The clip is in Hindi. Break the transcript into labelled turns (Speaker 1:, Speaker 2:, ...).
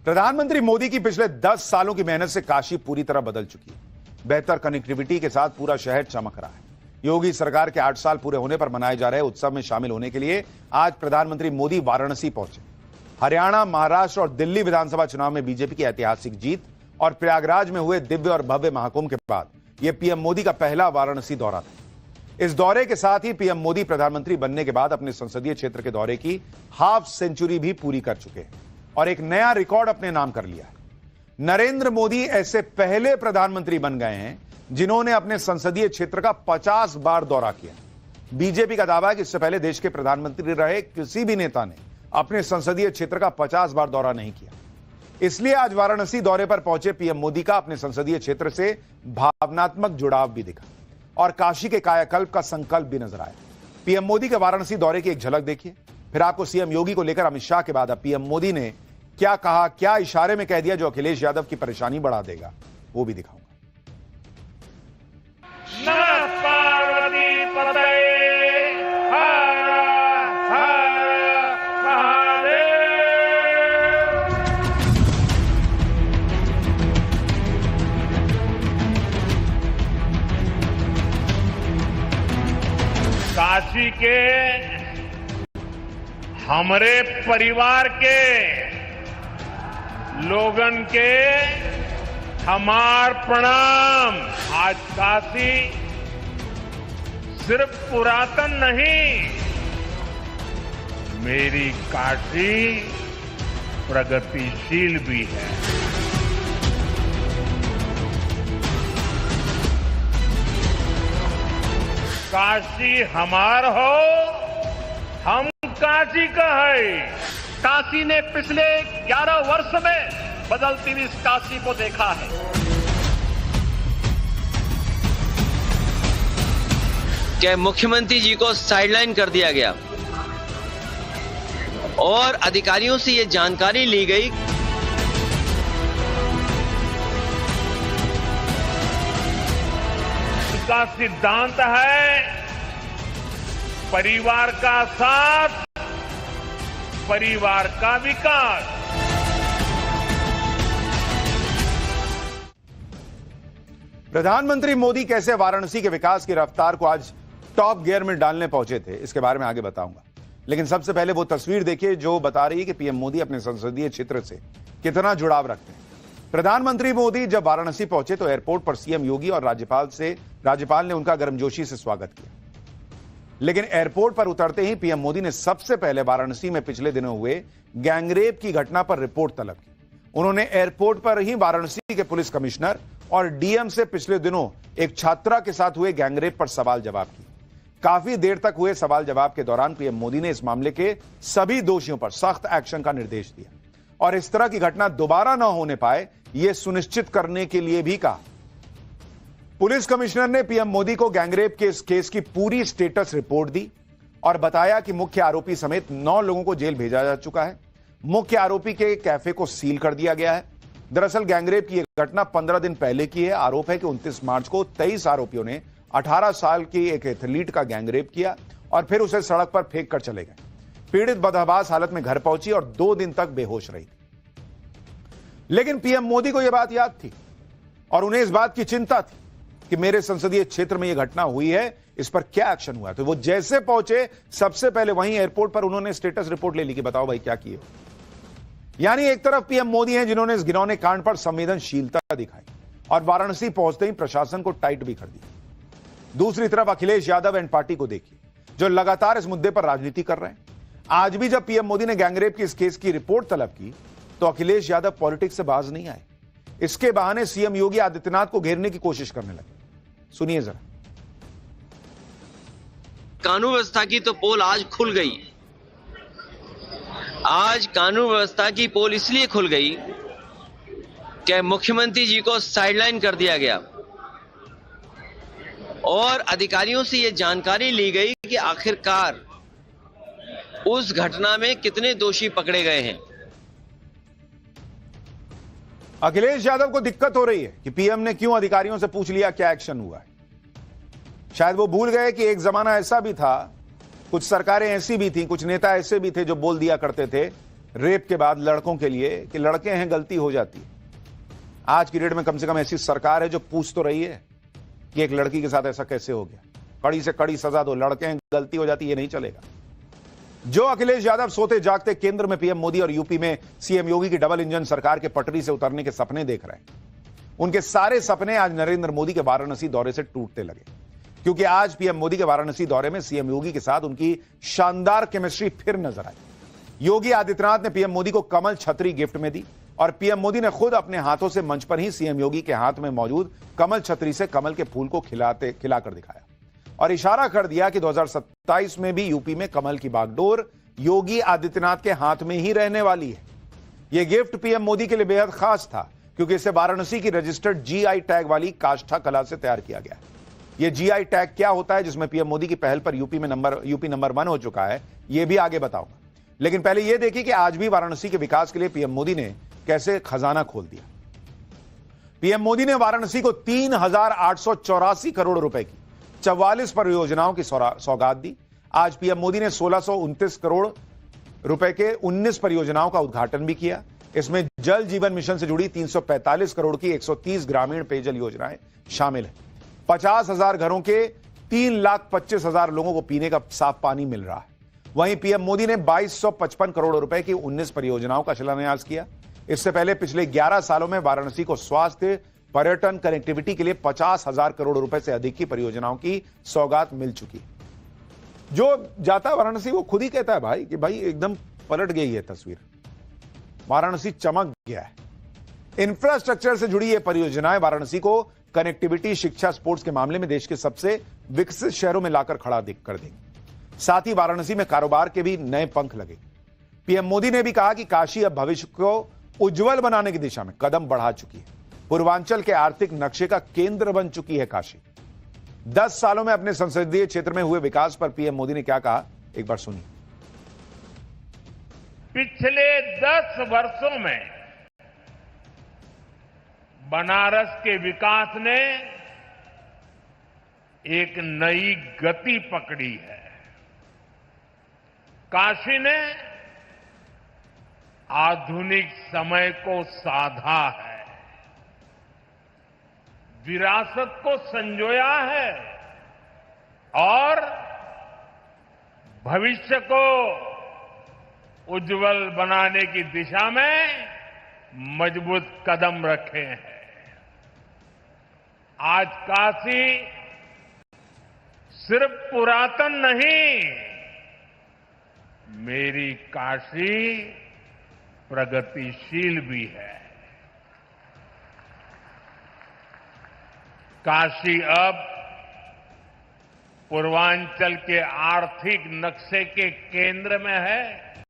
Speaker 1: प्रधानमंत्री मोदी की पिछले 10 सालों की मेहनत से काशी पूरी तरह बदल चुकी है। बेहतर कनेक्टिविटी के साथ पूरा शहर चमक रहा है। योगी सरकार के 8 साल पूरे होने पर मनाए जा रहे उत्सव में शामिल होने के लिए आज प्रधानमंत्री मोदी वाराणसी पहुंचे। हरियाणा, महाराष्ट्र और दिल्ली विधानसभा चुनाव में बीजेपी की ऐतिहासिक जीत और प्रयागराज में हुए दिव्य और भव्य महाकुंभ के बाद यह पीएम मोदी का पहला वाराणसी दौरा था। इस दौरे के साथ ही पीएम मोदी प्रधानमंत्री बनने के बाद अपने संसदीय क्षेत्र के दौरे की हाफ सेंचुरी भी पूरी कर चुके हैं और एक नया रिकॉर्ड अपने नाम कर लिया है। नरेंद्र मोदी ऐसे पहले प्रधानमंत्री बन गए हैं जिन्होंने अपने संसदीय क्षेत्र का 50 बार दौरा किया। बीजेपी का दावा है कि इससे पहले देश के प्रधानमंत्री रहे किसी भी नेता ने अपने संसदीय क्षेत्र का 50 बार दौरा नहीं किया। इसलिए आज वाराणसी दौरे पर पहुंचे पीएम मोदी का अपने संसदीय क्षेत्र से भावनात्मक जुड़ाव भी दिखा और काशी के कायाकल्प का संकल्प भी नजर आया। पीएम मोदी के वाराणसी दौरे की एक झलक देखिए, फिर आपको सीएम योगी को लेकर अमित शाह के बाद अब पीएम मोदी ने क्या कहा, क्या इशारे में कह दिया जो अखिलेश यादव की परेशानी बढ़ा देगा, वो भी दिखाऊंगा।
Speaker 2: काशी के हमारे परिवार के लोगन के हमार प्रणाम। आज काशी सिर्फ पुरातन नहीं, मेरी काशी प्रगतिशील भी है। काशी हमार हो, हम काशी का है।
Speaker 3: काशी ने पिछले 11 वर्ष में बदलती हुई इस काशी को देखा है।
Speaker 4: कि मुख्यमंत्री जी को साइडलाइन कर दिया गया और अधिकारियों से ये जानकारी ली गई
Speaker 2: का सिद्धांत है परिवार का साथ, परिवार का विकास।
Speaker 1: प्रधानमंत्री मोदी कैसे वाराणसी के विकास की रफ्तार को आज टॉप गियर में डालने पहुंचे थे, इसके बारे में आगे बताऊंगा। लेकिन सबसे पहले वो तस्वीर देखिए जो बता रही है कि पीएम मोदी अपने संसदीय क्षेत्र से कितना जुड़ाव रखते हैं। प्रधानमंत्री मोदी जब वाराणसी पहुंचे तो एयरपोर्ट पर सीएम योगी और राज्यपाल ने उनका गर्मजोशी से स्वागत किया। लेकिन एयरपोर्ट पर उतरते ही पीएम मोदी ने सबसे पहले वाराणसी में पिछले दिनों हुए गैंगरेप की घटना पर रिपोर्ट तलब की। उन्होंने एयरपोर्ट पर ही वाराणसी के पुलिस कमिश्नर और डीएम से पिछले दिनों एक छात्रा के साथ हुए गैंगरेप पर सवाल जवाब किए। काफी देर तक हुए सवाल जवाब के दौरान पीएम मोदी ने इस मामले के सभी दोषियों पर सख्त एक्शन का निर्देश दिया और इस तरह की घटना दोबारा न होने पाए यह सुनिश्चित करने के लिए भी कहा। पुलिस कमिश्नर ने पीएम मोदी को गैंगरेप के इस केस की पूरी स्टेटस रिपोर्ट दी और बताया कि मुख्य आरोपी समेत 9 लोगों को जेल भेजा जा चुका है। मुख्य आरोपी के कैफे को सील कर दिया गया है। दरअसल गैंगरेप की यह घटना 15 दिन पहले की है। आरोप है कि 29 मार्च को 23 आरोपियों ने 18 साल की एक एथलीट का गैंगरेप किया और फिर उसे सड़क पर फेंक कर चले गए। पीड़ित बदहवास हालत में घर पहुंची और 2 दिन तक बेहोश रही थी। लेकिन पीएम मोदी को यह बात याद थी और उन्हें इस बात की चिंता थी कि मेरे संसदीय क्षेत्र में यह घटना हुई है, इस पर क्या एक्शन हुआ। तो वो जैसे पहुंचे सबसे पहले वहीं एयरपोर्ट पर उन्होंने स्टेटस रिपोर्ट ले ली कि बताओ भाई क्या किए। यानी एक तरफ पीएम मोदी हैं जिन्होंने इस घिनौने कांड पर संवेदनशीलता दिखाई और वाराणसी पहुंचते ही प्रशासन को टाइट भी कर दिया। दूसरी तरफ अखिलेश यादव एंड पार्टी को देखिए जो लगातार इस मुद्दे पर राजनीति कर रहे हैं। आज भी जब पीएम मोदी ने गैंगरेप की इस केस की रिपोर्ट तलब की तो अखिलेश यादव पॉलिटिक्स से बाज नहीं आए। इसके बहाने सीएम योगी आदित्यनाथ को घेरने की कोशिश करने लगे। सुनिए जरा।
Speaker 4: कानून व्यवस्था की तो पोल आज खुल गई। आज कानून व्यवस्था की पोल इसलिए खुल गई कि मुख्यमंत्री जी को साइडलाइन कर दिया गया और अधिकारियों से यह जानकारी ली गई कि आखिरकार उस घटना में कितने दोषी पकड़े गए हैं।
Speaker 1: अखिलेश यादव को दिक्कत हो रही है कि पीएम ने क्यों अधिकारियों से पूछ लिया क्या एक्शन हुआ है। शायद वो भूल गए कि एक जमाना ऐसा भी था, कुछ सरकारें ऐसी भी थी, कुछ नेता ऐसे भी थे जो बोल दिया करते थे रेप के बाद लड़कों के लिए कि लड़के हैं, गलती हो जाती है। आज की डेट में कम से कम ऐसी सरकार है जो पूछ तो रही है कि एक लड़की के साथ ऐसा कैसे हो गया। कड़ी से कड़ी सजा दो, लड़के हैं, गलती हो जाती है, नहीं चलेगा। जो अखिलेश यादव सोते जागते केंद्र में पीएम मोदी और यूपी में सीएम योगी की डबल इंजन सरकार के पटरी से उतरने के सपने देख रहे हैं, उनके सारे सपने आज नरेंद्र मोदी के वाराणसी दौरे से टूटने लगे, क्योंकि आज पीएम मोदी के वाराणसी दौरे में सीएम योगी के साथ उनकी शानदार केमिस्ट्री फिर नजर आई। योगी आदित्यनाथ ने पीएम मोदी को कमल छतरी गिफ्ट में दी और पीएम मोदी ने खुद अपने हाथों से मंच पर ही सीएम योगी के हाथ में मौजूद कमल छतरी से कमल के फूल को खिलाकर दिखाया और इशारा कर दिया कि 2027 में भी यूपी में कमल की बागडोर योगी आदित्यनाथ के हाथ में ही रहने वाली है। यह गिफ्ट पीएम मोदी के लिए बेहद खास था, क्योंकि इसे वाराणसी की रजिस्टर्ड जीआई टैग वाली काष्ठा कला से तैयार किया गया है। यह जीआई टैग क्या होता है, जिसमें पीएम मोदी की पहल पर यूपी नंबर 1 हो चुका है, यह भी आगे बताऊंगा। लेकिन पहले यह देखिए कि आज भी वाराणसी के विकास के लिए पीएम मोदी ने कैसे खजाना खोल दिया। पीएम मोदी ने वाराणसी को 3,884 करोड़ रुपए की 44 परियोजनाओं की सौगात दी। आज पीएम मोदी ने 1,629 करोड़ रुपए के 19 परियोजनाओं का उद्घाटन भी किया। इसमें जल जीवन मिशन से जुड़ी 345 करोड़ की 130 ग्रामीण पेयजल योजनाएं शामिल है। 50,000 घरों के 3,25,000 लोगों को पीने का साफ पानी मिल रहा है। वहीं पीएम मोदी ने 2,255 करोड़ रुपए की 19 परियोजनाओं का शिलान्यास किया। इससे पहले पिछले 11 सालों में वाराणसी को स्वास्थ्य, पर्यटन, कनेक्टिविटी के लिए 50,000 करोड़ रुपए से अधिक की परियोजनाओं की सौगात मिल चुकी है। जो जाता है वाराणसी वो खुद ही कहता है भाई कि भाई एकदम पलट गई है तस्वीर, वाराणसी चमक गया है। इंफ्रास्ट्रक्चर से जुड़ी ये परियोजनाएं वाराणसी को कनेक्टिविटी, शिक्षा, स्पोर्ट्स के मामले में देश के सबसे विकसित शहरों में लाकर खड़ा कर देंगे। साथ ही वाराणसी में कारोबार के भी नए पंख लगे। पीएम मोदी ने भी कहा कि काशी अब भविष्य को उज्जवल बनाने की दिशा में कदम बढ़ा चुकी है। पूर्वांचल के आर्थिक नक्शे का केंद्र बन चुकी है काशी। 10 सालों में अपने संसदीय क्षेत्र में हुए विकास पर पीएम मोदी ने क्या कहा, एक बार सुनिए।
Speaker 2: पिछले 10 वर्षों में बनारस के विकास ने एक नई गति पकड़ी है। काशी ने आधुनिक समय को साधा है, विरासत को संजोया है और भविष्य को उज्जवल बनाने की दिशा में मजबूत कदम रखे हैं। आज काशी सिर्फ पुरातन नहीं, मेरी काशी प्रगतिशील भी है। काशी अब पूर्वांचल के आर्थिक नक्शे के केंद्र में है।